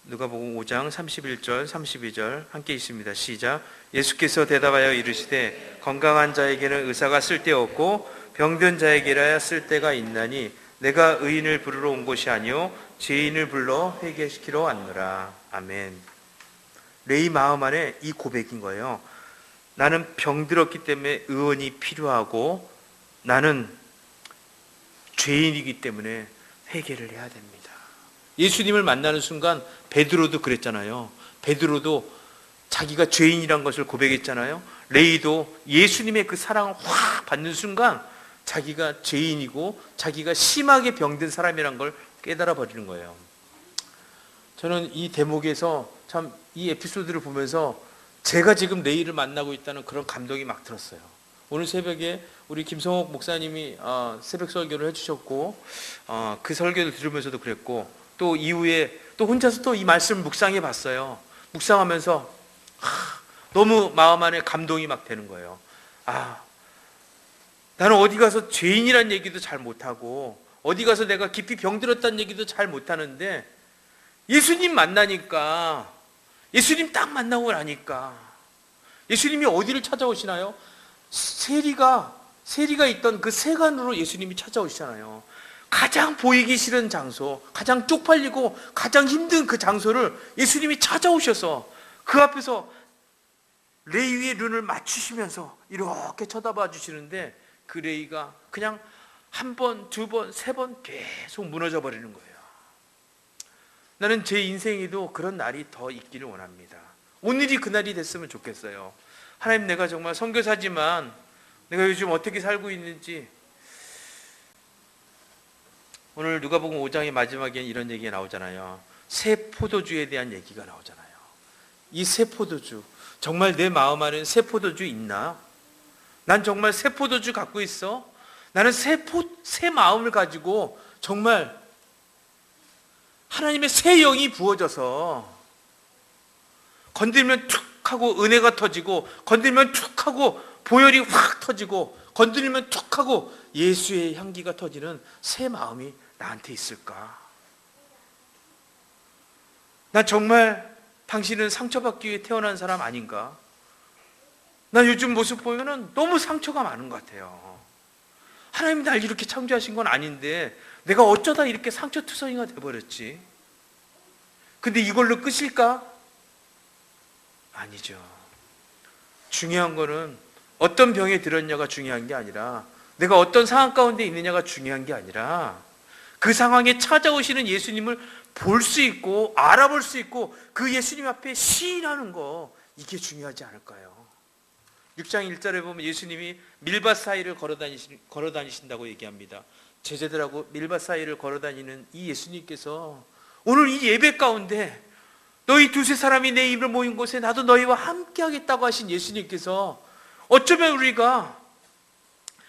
누가복음 5장 31절, 32절 함께 있습니다. 시작. 예수께서 대답하여 이르시되 건강한 자에게는 의사가 쓸데없고 병든 자에게라야 쓸데가 있나니 내가 의인을 부르러 온 것이 아니요 죄인을 불러 회개시키러 왔노라. 아멘. 레위 마음 안에 이 고백인 거예요. 나는 병들었기 때문에 의원이 필요하고 나는 죄인이기 때문에 회개를 해야 됩니다. 예수님을 만나는 순간 베드로도 그랬잖아요. 베드로도 자기가 죄인이란 것을 고백했잖아요. 레위도 예수님의 그 사랑을 확 받는 순간 자기가 죄인이고 자기가 심하게 병든 사람이란 걸 깨달아 버리는 거예요. 저는 이 대목에서 참 이 에피소드를 보면서 제가 지금 레위를 만나고 있다는 그런 감동이 막 들었어요. 오늘 새벽에 우리 김성옥 목사님이 새벽 설교를 해주셨고 그 설교를 들으면서도 그랬고 또 이후에 또 혼자서 또 이 말씀을 묵상해 봤어요. 묵상하면서 너무 마음 안에 감동이 막 되는 거예요. 나는 어디 가서 죄인이란 얘기도 잘 못하고 어디 가서 내가 깊이 병들었다는 얘기도 잘 못하는데 예수님 만나니까 예수님 딱 만나고 나니까 예수님이 어디를 찾아오시나요? 세리가 있던 그 세간으로 예수님이 찾아오시잖아요. 가장 보이기 싫은 장소, 가장 쪽팔리고 가장 힘든 그 장소를 예수님이 찾아오셔서 그 앞에서 레위의 눈을 맞추시면서 이렇게 쳐다봐 주시는데 그 레위가 그냥 한 번, 두 번, 세 번 계속 무너져 버리는 거예요. 나는 제 인생에도 그런 날이 더 있기를 원합니다. 오늘이 그날이 됐으면 좋겠어요. 하나님, 내가 정말 선교사지만 내가 요즘 어떻게 살고 있는지. 오늘 누가복음 5장의 마지막에 이런 얘기가 나오잖아요. 새 포도주에 대한 얘기가 나오잖아요. 이 새 포도주, 정말 내 마음 안에 새 포도주 있나? 난 정말 새 포도주 갖고 있어? 나는 새 마음을 가지고 정말 하나님의 새 영이 부어져서 건들면 툭 하고 은혜가 터지고, 건들면 툭 하고 보혈이 확 터지고, 건들면 툭 하고 예수의 향기가 터지는 새 마음이 나한테 있을까? 난 정말 당신은 상처받기 위해 태어난 사람 아닌가? 난 요즘 모습 보면은 너무 상처가 많은 것 같아요. 하나님이 날 이렇게 창조하신 건 아닌데 내가 어쩌다 이렇게 상처투성이가 돼버렸지? 근데 이걸로 끝일까? 아니죠. 중요한 거는 어떤 병에 들었냐가 중요한 게 아니라, 내가 어떤 상황 가운데 있느냐가 중요한 게 아니라, 그 상황에 찾아오시는 예수님을 볼 수 있고 알아볼 수 있고 그 예수님 앞에 시인하는 거, 이게 중요하지 않을까요? 6장 1절에 보면 예수님이 밀밭 사이를 걸어다니신다고 얘기합니다. 제자들하고 밀밭 사이를 걸어다니는 이 예수님께서 오늘 이 예배 가운데 너희 두세 사람이 내 입을 모인 곳에 나도 너희와 함께 하겠다고 하신 예수님께서 어쩌면 우리가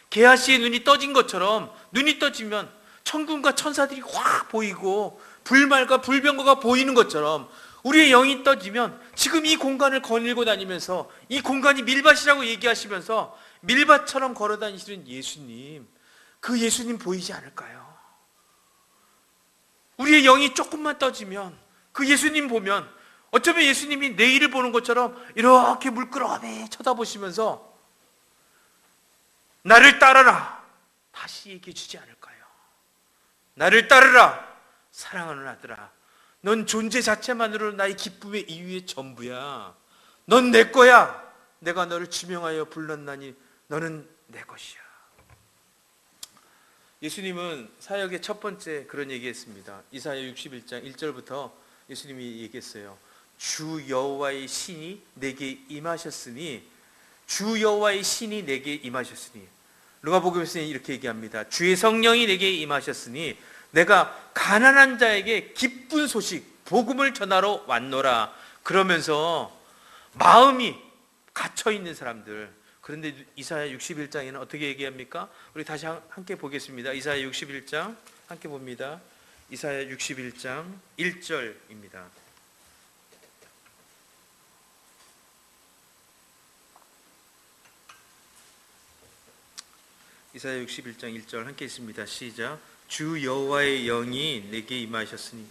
게하시의 눈이 떠진 것처럼, 눈이 떠지면 천군과 천사들이 확 보이고 불말과 불병거가 보이는 것처럼 우리의 영이 떠지면 지금 이 공간을 거닐고 다니면서 이 공간이 밀밭이라고 얘기하시면서 밀밭처럼 걸어다니시는 예수님, 그 예수님 보이지 않을까요? 우리의 영이 조금만 떠지면 그 예수님 보면 어쩌면 예수님이 내일을 보는 것처럼 이렇게 물끄러미 쳐다보시면서 나를 따르라 다시 얘기해 주지 않을까요? 나를 따르라 사랑하는 아들아, 넌 존재 자체만으로 나의 기쁨의 이유의 전부야. 넌 내 거야. 내가 너를 지명하여 불렀나니 너는 내 것이야. 예수님은 사역의 첫 번째 그런 얘기했습니다. 이사야 61장 1절부터 예수님이 얘기했어요. 주 여호와의 신이 내게 임하셨으니, 주 여호와의 신이 내게 임하셨으니. 누가복음에서는 이렇게 얘기합니다. 주의 성령이 내게 임하셨으니 내가 가난한 자에게 기쁜 소식 복음을 전하러 왔노라. 그러면서 마음이 갇혀 있는 사람들, 그런데 이사야 61장에는 어떻게 얘기합니까? 우리 다시 함께 보겠습니다. 이사야 61장 함께 봅니다. 이사야 61장 1절입니다. 이사야 61장 1절 함께 있습니다. 시작. 주 여호와의 영이 내게 임하셨으니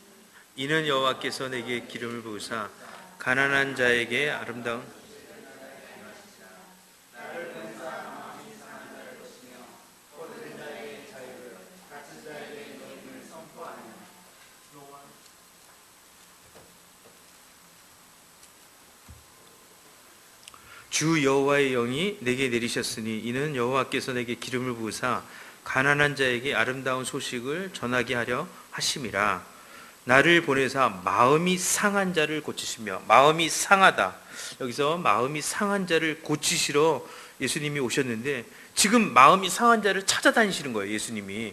이는 여호와께서 내게 기름을 부으사 가난한 자에게 아름다운 주 여호와의 영이 내게 내리셨으니 이는 여호와께서 내게 기름을 부으사 가난한 자에게 아름다운 소식을 전하게 하려 하심이라. 나를 보내사 마음이 상한 자를 고치시며, 마음이 상하다, 여기서 마음이 상한 자를 고치시러 예수님이 오셨는데 지금 마음이 상한 자를 찾아다니시는 거예요. 예수님이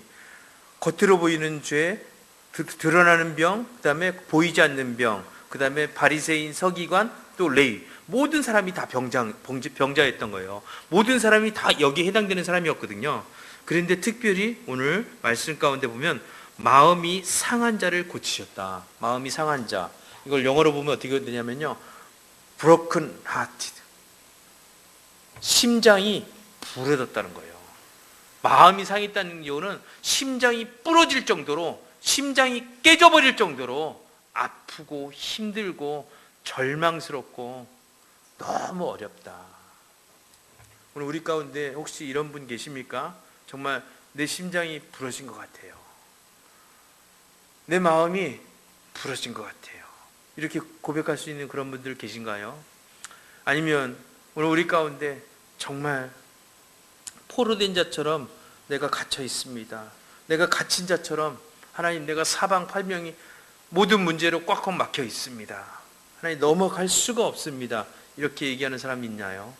겉으로 보이는 죄, 드러나는 병, 그 다음에 보이지 않는 병, 그 다음에 바리새인, 서기관, 또 레위, 모든 사람이 다 병자였던 거예요. 모든 사람이 다 여기에 해당되는 사람이었거든요. 그런데 특별히 오늘 말씀 가운데 보면 마음이 상한 자를 고치셨다. 마음이 상한 자, 이걸 영어로 보면 어떻게 되냐면요, broken hearted, 심장이 부러졌다는 거예요. 마음이 상했다는 경우는 심장이 부러질 정도로, 심장이 깨져버릴 정도로 아프고 힘들고 절망스럽고 너무 어렵다. 오늘 우리 가운데 혹시 이런 분 계십니까? 정말 내 심장이 부러진 것 같아요. 내 마음이 부러진 것 같아요. 이렇게 고백할 수 있는 그런 분들 계신가요? 아니면 오늘 우리 가운데 정말 포로된 자처럼 내가 갇혀 있습니다. 내가 갇힌 자처럼 하나님, 내가 사방팔명이 모든 문제로 꽉꽉 막혀 있습니다. 하나님, 넘어갈 수가 없습니다. 이렇게 얘기하는 사람이 있나요?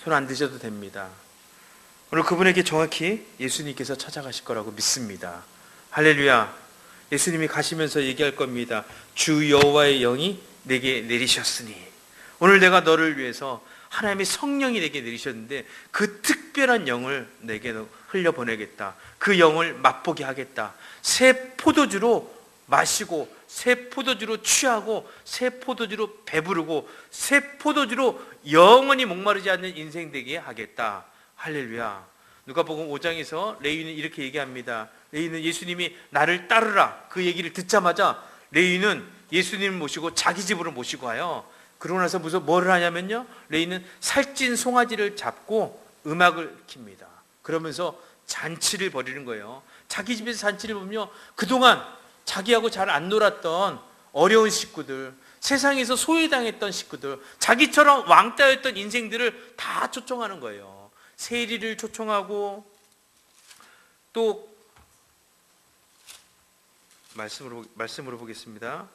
손 안 드셔도 됩니다. 오늘 그분에게 정확히 예수님께서 찾아가실 거라고 믿습니다. 할렐루야. 예수님이 가시면서 얘기할 겁니다. 주 여호와의 영이 내게 내리셨으니, 오늘 내가 너를 위해서 하나님의 성령이 내게 내리셨는데 그 특별한 영을 내게 흘려보내겠다. 그 영을 맛보게 하겠다. 새 포도주로 마시고, 새 포도주로 취하고, 새 포도주로 배부르고, 새 포도주로 영원히 목마르지 않는 인생 되게 하겠다. 할렐루야. 누가복음 5장에서 레위는 이렇게 얘기합니다. 레위는 예수님이 나를 따르라 그 얘기를 듣자마자 레위는 예수님을 모시고 자기 집으로 모시고 와요. 그러고 나서 무슨 뭐를 하냐면요, 레위는 살찐 송아지를 잡고 음악을 킵니다. 그러면서 잔치를 벌이는 거예요. 자기 집에서 잔치를 보면요, 그동안 자기하고 잘 안 놀았던 어려운 식구들, 세상에서 소외당했던 식구들, 자기처럼 왕따였던 인생들을 다 초청하는 거예요. 세리를 초청하고, 또 말씀으로 보겠습니다.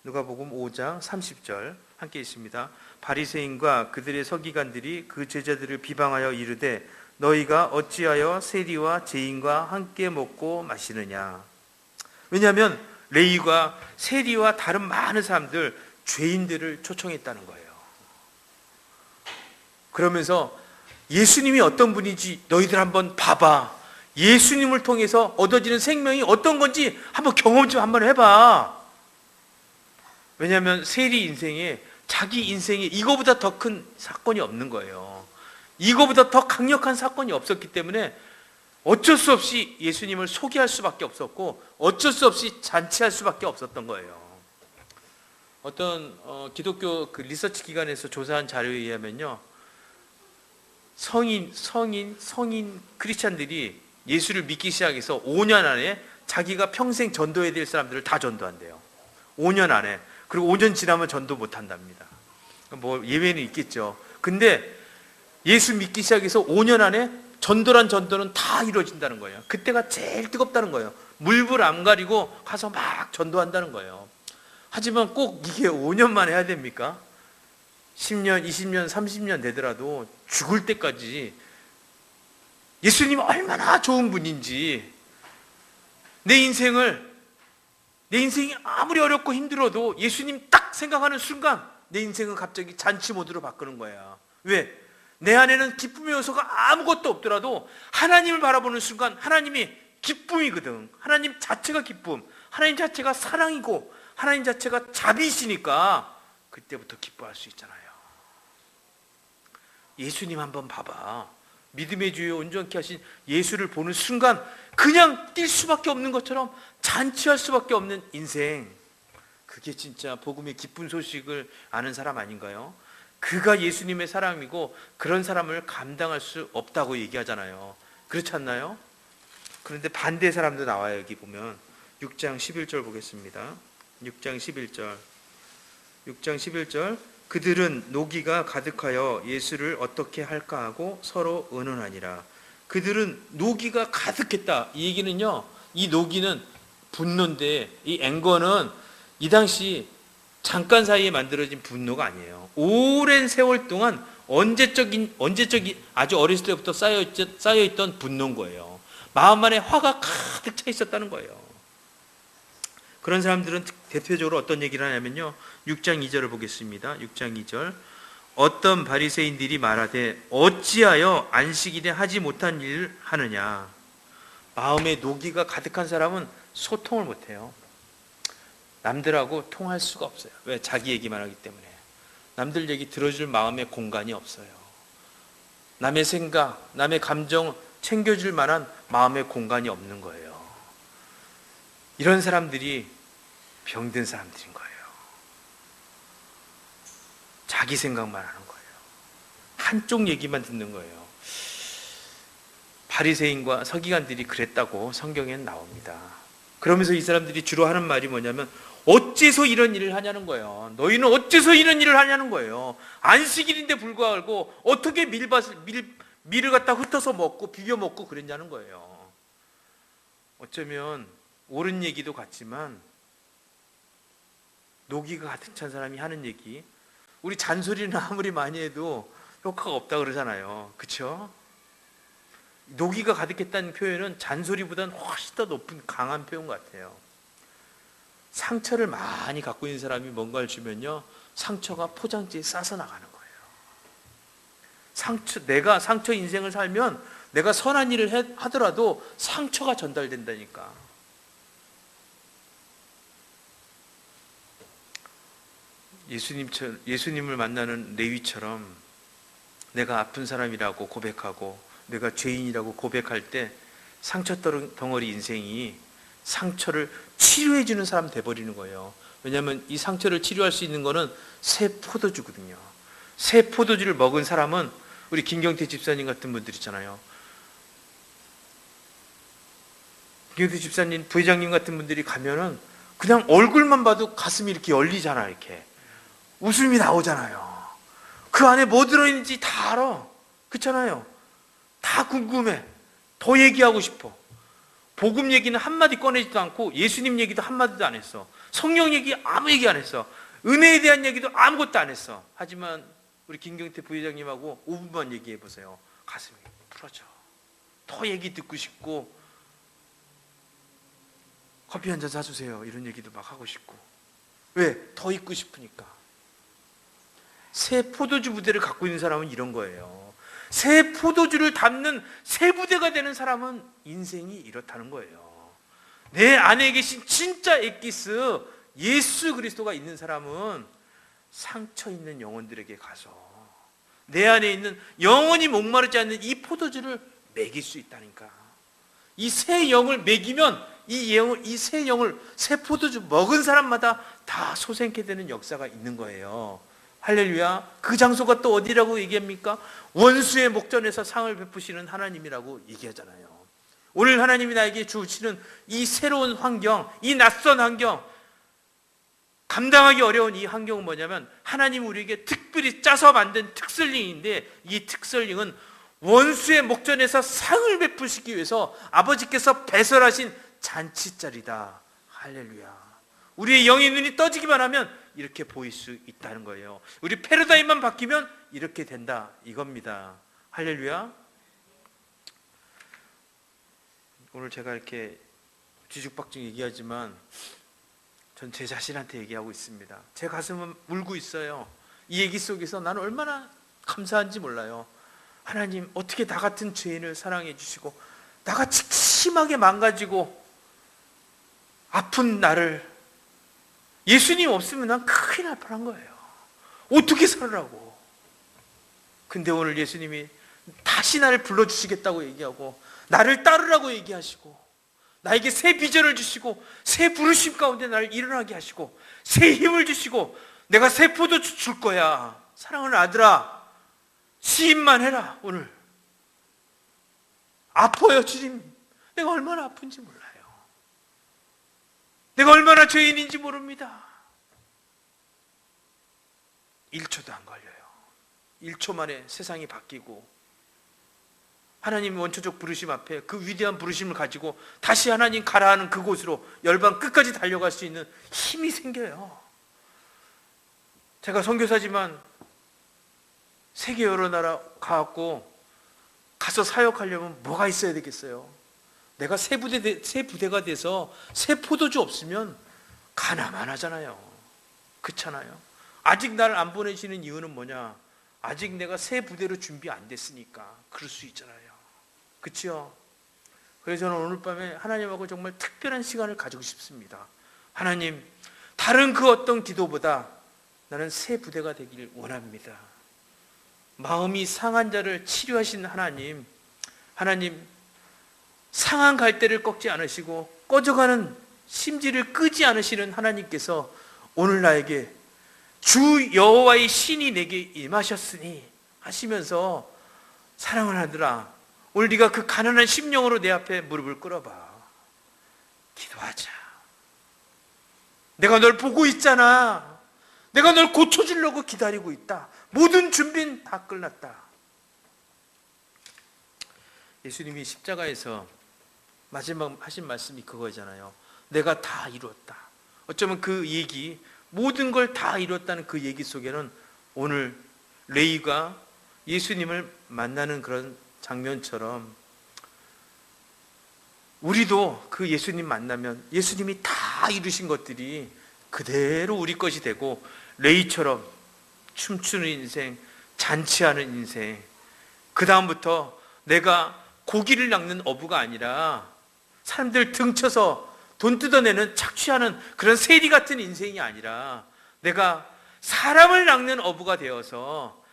누가복음 5장 30절 함께 있습니다. 바리새인과 그들의 서기관들이 그 제자들을 비방하여 이르되 너희가 어찌하여 세리와 죄인과 함께 먹고 마시느냐. 왜냐하면 레위가 세리와 다른 많은 사람들, 죄인들을 초청했다는 거예요. 그러면서 예수님이 어떤 분인지 너희들 한번 봐봐. 예수님을 통해서 얻어지는 생명이 어떤 건지 한번 경험 좀 한번 해봐. 왜냐하면 세리 인생에, 자기 인생에 이거보다 더 큰 사건이 없는 거예요. 이거보다 더 강력한 사건이 없었기 때문에 어쩔 수 없이 예수님을 소개할 수밖에 없었고, 어쩔 수 없이 잔치할 수밖에 없었던 거예요. 어떤 기독교 그 리서치 기관에서 조사한 자료에 의하면요, 성인 크리스찬들이 예수를 믿기 시작해서 5년 안에 자기가 평생 전도해야 될 사람들을 다 전도한대요. 5년 안에. 그리고 5년 지나면 전도 못 한답니다. 뭐 예외는 있겠죠. 근데 예수 믿기 시작해서 5년 안에 전도는 다 이루어진다는 거예요. 그때가 제일 뜨겁다는 거예요. 물불 안 가리고 가서 막 전도한다는 거예요. 하지만 꼭 이게 5년만 해야 됩니까? 10년, 20년, 30년 되더라도 죽을 때까지 예수님이 얼마나 좋은 분인지, 내 인생이 아무리 어렵고 힘들어도 예수님 딱 생각하는 순간 내 인생은 갑자기 잔치 모드로 바꾸는 거야. 왜? 내 안에는 기쁨의 요소가 아무것도 없더라도 하나님을 바라보는 순간 하나님이 기쁨이거든. 하나님 자체가 기쁨, 하나님 자체가 사랑이고 하나님 자체가 자비시니까 그때부터 기뻐할 수 있잖아요. 예수님 한번 봐봐. 믿음의 주요 온전케 하신 예수를 보는 순간 그냥 뛸 수밖에 없는 것처럼 잔치할 수밖에 없는 인생, 그게 진짜 복음의 기쁜 소식을 아는 사람 아닌가요? 그가 예수님의 사람이고 그런 사람을 감당할 수 없다고 얘기하잖아요. 그렇지 않나요? 그런데 반대 사람도 나와요. 여기 보면 6장 11절 보겠습니다. 6장 11절 그들은 노기가 가득하여 예수를 어떻게 할까 하고 서로 의논하니라. 그들은 노기가 가득했다. 이 얘기는요, 이 노기는 분노인데 이 앵거는 이 당시 잠깐 사이에 만들어진 분노가 아니에요. 오랜 세월 동안 언제적인 아주 어렸을 때부터 쌓여있던 분노인 거예요. 마음 안에 화가 가득 차 있었다는 거예요. 그런 사람들은 대표적으로 어떤 얘기를 하냐면요, 6장 2절을 보겠습니다. 6장 2절 어떤 바리새인들이 말하되 어찌하여 안식일에 하지 못한 일을 하느냐. 마음에 노기가 가득한 사람은 소통을 못해요. 남들하고 통할 수가 없어요. 왜? 자기 얘기만 하기 때문에. 남들 얘기 들어줄 마음의 공간이 없어요. 남의 생각, 남의 감정 챙겨줄 만한 마음의 공간이 없는 거예요. 이런 사람들이 병든 사람들인 거예요. 자기 생각만 하는 거예요. 한쪽 얘기만 듣는 거예요. 바리새인과 서기관들이 그랬다고 성경에는 나옵니다. 그러면서 이 사람들이 주로 하는 말이 뭐냐면 어째서 이런 일을 하냐는 거예요. 너희는 어째서 이런 일을 하냐는 거예요. 안식일인데 불구하고 어떻게 밀을 갖다 흩어서 먹고 비벼 먹고 그랬냐는 거예요. 어쩌면 옳은 얘기도 같지만 노기가 가득 찬 사람이 하는 얘기, 우리 잔소리는 아무리 많이 해도 효과가 없다 그러잖아요. 그렇죠? 노기가 가득했다는 표현은 잔소리보다는 훨씬 더 높은 강한 표현 같아요. 상처를 많이 갖고 있는 사람이 뭔가를 주면요, 상처가 포장지에 싸서 나가는 거예요. 내가 상처 인생을 살면 내가 선한 일을 하더라도 상처가 전달된다니까. 예수님을 만나는 레위처럼 내가 아픈 사람이라고 고백하고 내가 죄인이라고 고백할 때 상처 덩어리 인생이 상처를 치료해 주는 사람 돼버리는 거예요. 왜냐하면 이 상처를 치료할 수 있는 거는 새 포도주거든요. 새 포도주를 먹은 사람은 우리 김경태 집사님 같은 분들 있잖아요. 김경태 집사님, 부회장님 같은 분들이 가면은 그냥 얼굴만 봐도 가슴이 이렇게 열리잖아요. 이렇게 웃음이 나오잖아요. 그 안에 뭐 들어있는지 다 알아. 그렇잖아요. 다 궁금해. 더 얘기하고 싶어. 복음 얘기는 한마디 꺼내지도 않고 예수님 얘기도 한마디도 안 했어. 성령 얘기 아무 얘기 안 했어. 은혜에 대한 얘기도 아무것도 안 했어. 하지만 우리 김경태 부회장님하고 5분만 얘기해 보세요. 가슴이 풀어져. 더 얘기 듣고 싶고 커피 한 잔 사주세요. 이런 얘기도 막 하고 싶고. 왜? 더 있고 싶으니까. 새 포도주 부대를 갖고 있는 사람은 이런 거예요. 새 포도주를 담는 새 부대가 되는 사람은 인생이 이렇다는 거예요. 내 안에 계신 진짜 엑기스 예수 그리스도가 있는 사람은 상처 있는 영혼들에게 가서 내 안에 있는 영원히 목마르지 않는 이 포도주를 먹일 수 있다니까. 이 새 영을 먹이면 이 새 영을 새 포도주 먹은 사람마다 다 소생케 되는 역사가 있는 거예요. 할렐루야. 그 장소가 또 어디라고 얘기합니까? 원수의 목전에서 상을 베푸시는 하나님이라고 얘기하잖아요. 오늘 하나님이 나에게 주시는 이 새로운 환경, 이 낯선 환경, 감당하기 어려운 이 환경은 뭐냐면 하나님 우리에게 특별히 짜서 만든 특설링인데, 이 특설링은 원수의 목전에서 상을 베푸시기 위해서 아버지께서 배설하신 잔치자리다. 할렐루야. 우리의 영의 눈이 떠지기만 하면 이렇게 보일 수 있다는 거예요. 우리 패러다임만 바뀌면 이렇게 된다, 이겁니다. 할렐루야. 오늘 제가 이렇게 뒤죽박죽 얘기하지만 전 제 자신한테 얘기하고 있습니다. 제 가슴은 울고 있어요. 이 얘기 속에서 나는 얼마나 감사한지 몰라요. 하나님, 어떻게 나 같은 죄인을 사랑해 주시고 나같이 심하게 망가지고 아픈 나를, 예수님 없으면 난 큰일 날 뻔한 거예요. 어떻게 살으라고. 근데 오늘 예수님이 다시 나를 불러주시겠다고 얘기하고 나를 따르라고 얘기하시고 나에게 새 비전을 주시고 새 부르심 가운데 나를 일어나게 하시고 새 힘을 주시고 내가 새 포도주 줄 거야. 사랑하는 아들아, 시인만 해라. 오늘 아파요 주님. 내가 얼마나 아픈지 몰라요. 내가 얼마나 죄인인지 모릅니다. 1초도 안 걸려요. 1초 만에 세상이 바뀌고 하나님 원초적 부르심 앞에 그 위대한 부르심을 가지고 다시 하나님 가라 하는 그곳으로 열방 끝까지 달려갈 수 있는 힘이 생겨요. 제가 선교사지만 세계 여러 나라 가서 사역하려면 뭐가 있어야 되겠어요? 내가 새 부대가 돼서 새 포도주 없으면 가나만하잖아요. 그렇잖아요. 아직 나를 안 보내시는 이유는 뭐냐? 아직 내가 새 부대로 준비 안 됐으니까. 그럴 수 있잖아요. 그렇죠? 그래서 저는 오늘 밤에 하나님하고 정말 특별한 시간을 가지고 싶습니다. 하나님, 다른 그 어떤 기도보다 나는 새 부대가 되길 원합니다. 마음이 상한 자를 치료하신 하나님, 상한 갈대를 꺾지 않으시고 꺼져가는 심지를 끄지 않으시는 하나님께서 오늘 나에게 주 여호와의 신이 내게 임하셨으니 하시면서, 사랑을 하더라, 오늘 네가 그 가난한 심령으로 내 앞에 무릎을 꿇어봐. 기도하자. 내가 널 보고 있잖아. 내가 널 고쳐주려고 기다리고 있다. 모든 준비는 다 끝났다. 예수님이 십자가에서 마지막 하신 말씀이 그거잖아요. 내가 다 이루었다. 어쩌면 그 얘기, 모든 걸 다 이뤘다는 그 얘기 속에는 오늘 레이가 예수님을 만나는 그런 장면처럼 우리도 그 예수님 만나면 예수님이 다 이루신 것들이 그대로 우리 것이 되고, 레이처럼 춤추는 인생, 잔치하는 인생, 그 다음부터 내가 고기를 낚는 어부가 아니라 사람들 등쳐서 돈 뜯어내는 착취하는 그런 세리 같은 인생이 아니라 내가 사람을 낚는 어부가 되어서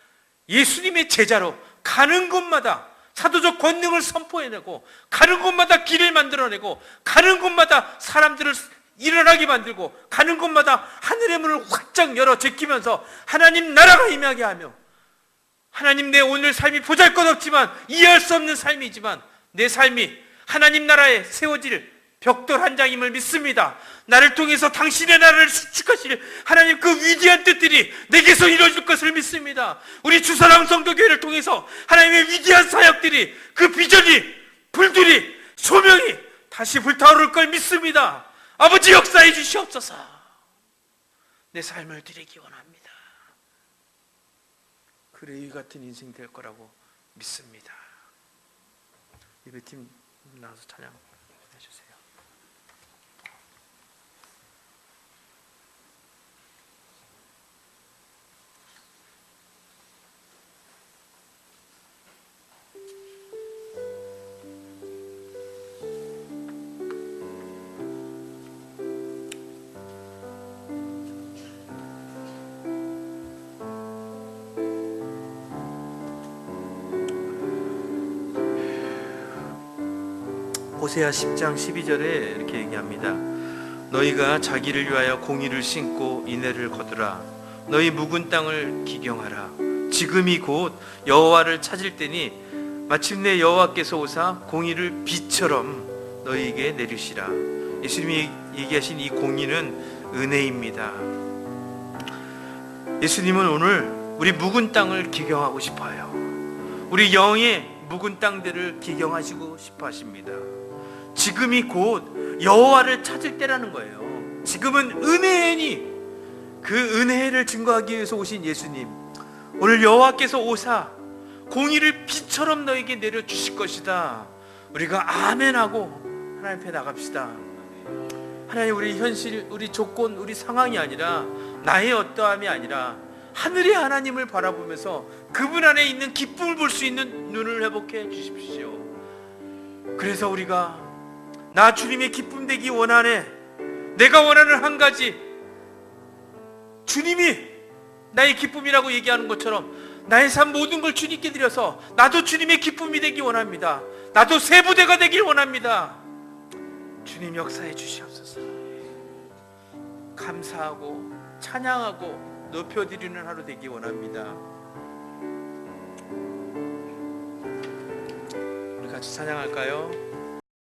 예수님의 제자로 가는 곳마다 사도적 권능을 선포해내고, 가는 곳마다 길을 만들어내고, 가는 곳마다 사람들을 일어나게 만들고, 가는 곳마다 하늘의 문을 활짝 열어 제끼면서 하나님 나라가 임하게 하며, 하나님, 내 오늘 삶이 보잘것없지만 이해할 수 없는 삶이지만 내 삶이 하나님 나라에 세워질 벽돌 한 장임을 믿습니다. 나를 통해서 당신의 나라를 수축하실 하나님 그 위대한 뜻들이 내게서 이루어질 것을 믿습니다. 우리 주사랑 성도교회를 통해서 하나님의 위대한 사역들이, 그 비전이, 불들이, 소명이 다시 불타오를 걸 믿습니다. 아버지, 역사해 주시옵소서. 내 삶을 드리기 원합니다. 그 레위 같은 인생 될 거라고 믿습니다. 예배팀 나와서 찬양 해주세요. 호세아 10장 12절에 이렇게 얘기합니다. 너희가 자기를 위하여 공의를 신고 인애를 거두라. 너희 묵은 땅을 기경하라. 지금이 곧 여호와를 찾을 때니 마침내 여호와께서 오사 공의를 비처럼 너희에게 내리시라. 예수님이 얘기하신 이 공의는 은혜입니다. 예수님은 오늘 우리 묵은 땅을 기경하고 싶어요. 우리 영의 묵은 땅들을 기경하시고 싶어 하십니다. 지금이 곧 여호와를 찾을 때라는 거예요. 지금은 은혜니 그 은혜를 증거하기 위해서 오신 예수님, 오늘 여호와께서 오사 공의를 비처럼 너에게 내려주실 것이다. 우리가 아멘하고 하나님 앞에 나갑시다. 하나님, 우리 현실, 우리 조건, 우리 상황이 아니라, 나의 어떠함이 아니라 하늘의 하나님을 바라보면서 그분 안에 있는 기쁨을 볼 수 있는 눈을 회복해 주십시오. 그래서 우리가 나 주님의 기쁨 되기 원하네. 내가 원하는 한 가지, 주님이 나의 기쁨이라고 얘기하는 것처럼 나의 삶 모든 걸 주님께 드려서 나도 주님의 기쁨이 되기 원합니다. 나도 새 부대가 되길 원합니다. 주님 역사해 주시옵소서. 감사하고 찬양하고 높여드리는 하루 되기 원합니다. 우리 같이 찬양할까요?